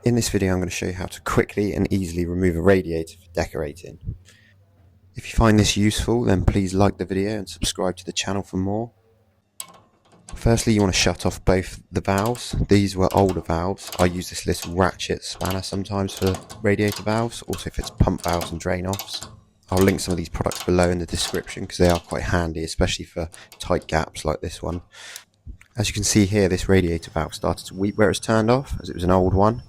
In this video I'm going to show you how to quickly and easily remove a radiator for decorating. If you find this useful, then please like the video and subscribe to the channel for more. Firstly, you want to shut off both the valves. These were older valves. I use this little ratchet spanner sometimes for radiator valves, also fits pump valves and drain offs. I'll link some of these products below in the description because they are quite handy, especially for tight gaps like this one. As you can see here, this radiator valve started to weep where it's turned off, as it was an old one.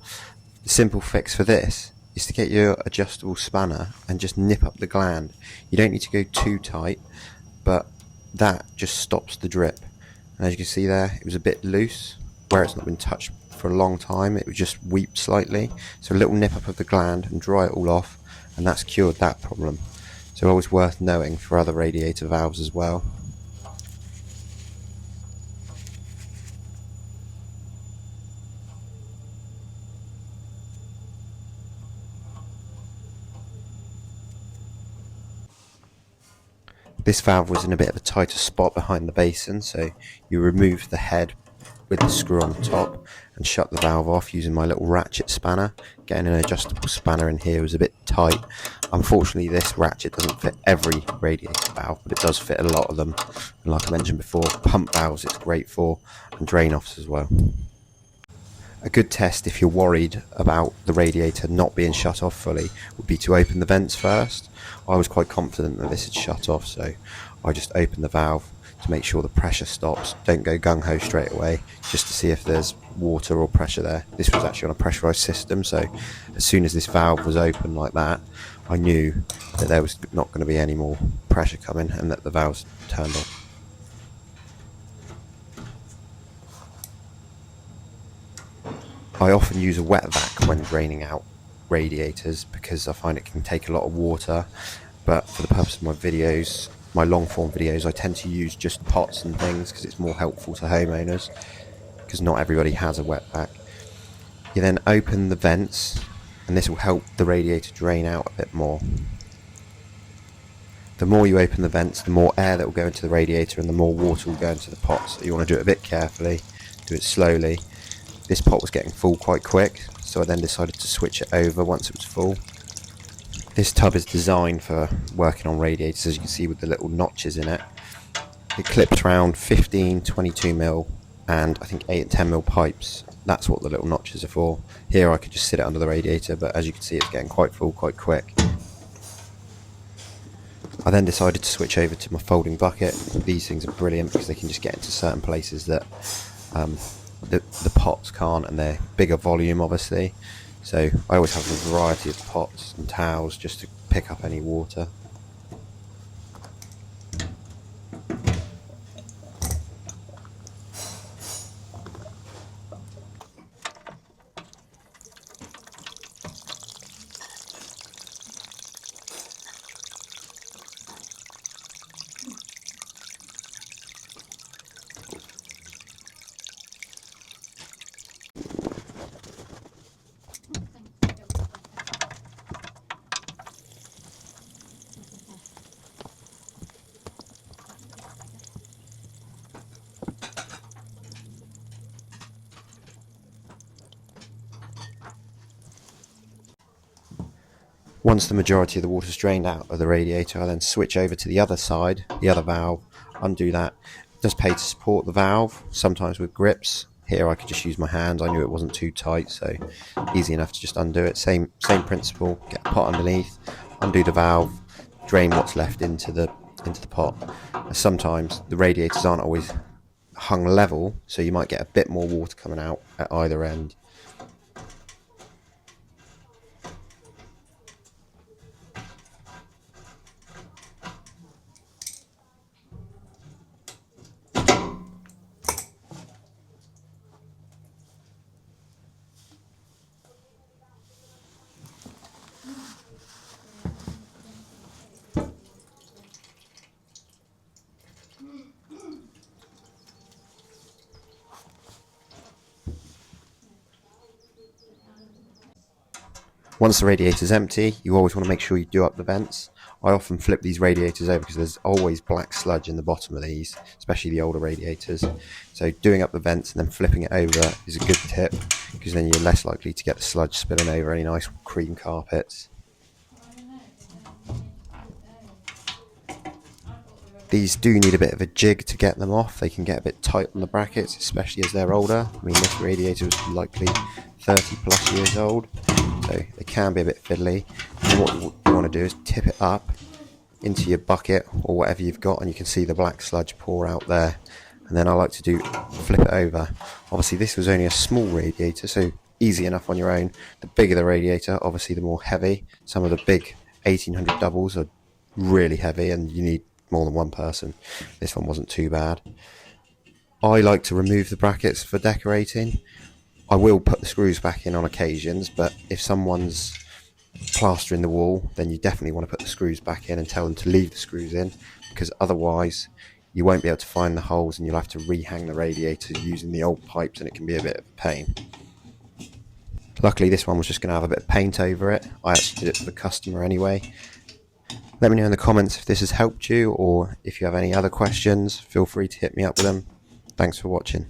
The simple fix for this is to get your adjustable spanner and just nip up the gland. You don't need to go too tight, but that just stops the drip. And as you can see there, it was a bit loose. Where it's not been touched for a long time, it would just weep slightly. So a little nip up of the gland and dry it all off, and that's cured that problem. So always worth knowing for other radiator valves as well. This valve was in a bit of a tighter spot behind the basin, so you remove the head with the screw on the top and shut the valve off using my little ratchet spanner. Getting an adjustable spanner in here was a bit tight. Unfortunately, this ratchet doesn't fit every radiator valve, but it does fit a lot of them. And like I mentioned before, pump valves it's great for, and drain offs as well. A good test if you're worried about the radiator not being shut off fully would be to open the vents first. I was quite confident that this had shut off, so I just opened the valve to make sure the pressure stops. Don't go gung-ho straight away, just to see if there's water or pressure there. This was actually on a pressurized system, so as soon as this valve was open like that, I knew that there was not going to be any more pressure coming and that the valve's turned off. I often use a wet vac when draining out radiators because I find it can take a lot of water, but for the purpose of my videos, my long form videos, I tend to use just pots and things because it's more helpful to homeowners, because not everybody has a wet vac. You then open the vents and this will help the radiator drain out a bit more. The more you open the vents, the more air that will go into the radiator and the more water will go into the pot, so you want to do it a bit carefully, do it slowly. This pot was getting full quite quick, so I then decided to switch it over once it was full. This tub is designed for working on radiators, as you can see with the little notches in it. It clips around 15, 22mm and I think 8 and 10mm pipes. That's what the little notches are for. Here I could just sit it under the radiator, but as you can see it's getting quite full quite quick. I then decided to switch over to my folding bucket. These things are brilliant because they can just get into certain places that the pots can't, and they're bigger volume obviously, so I always have a variety of pots and towels just to pick up any water. Once the majority of the water is drained out of the radiator, I then switch over to the other side, the other valve, undo that. It does pay to support the valve, sometimes with grips. Here I could just use my hands, I knew it wasn't too tight, so easy enough to just undo it. Same principle, get a pot underneath, undo the valve, drain what's left into the pot. Sometimes the radiators aren't always hung level, so you might get a bit more water coming out at either end. Once the radiator is empty, you always want to make sure you do up the vents. I often flip these radiators over because there's always black sludge in the bottom of these, especially the older radiators. So doing up the vents and then flipping it over is a good tip, because then you're less likely to get the sludge spilling over any nice cream carpets. These do need a bit of a jig to get them off. They can get a bit tight on the brackets, especially as they're older. I mean, this radiator was likely 30 plus years old, so they can be a bit fiddly. And what you want to do is tip it up into your bucket or whatever you've got, and you can see the black sludge pour out there. And then I like to flip it over. Obviously this was only a small radiator, so easy enough on your own. The bigger the radiator, obviously the more heavy. Some of the big 1800 doubles are really heavy and you need more than one person. This one wasn't too bad. I like to remove the brackets for decorating. I will put the screws back in on occasions, but if someone's plastering the wall, then you definitely want to put the screws back in and tell them to leave the screws in, because otherwise you won't be able to find the holes and you'll have to rehang the radiator using the old pipes, and it can be a bit of a pain. Luckily this one was just going to have a bit of paint over it. I actually did it for the customer anyway. Let me know in the comments if this has helped you, or if you have any other questions, feel free to hit me up with them. Thanks for watching.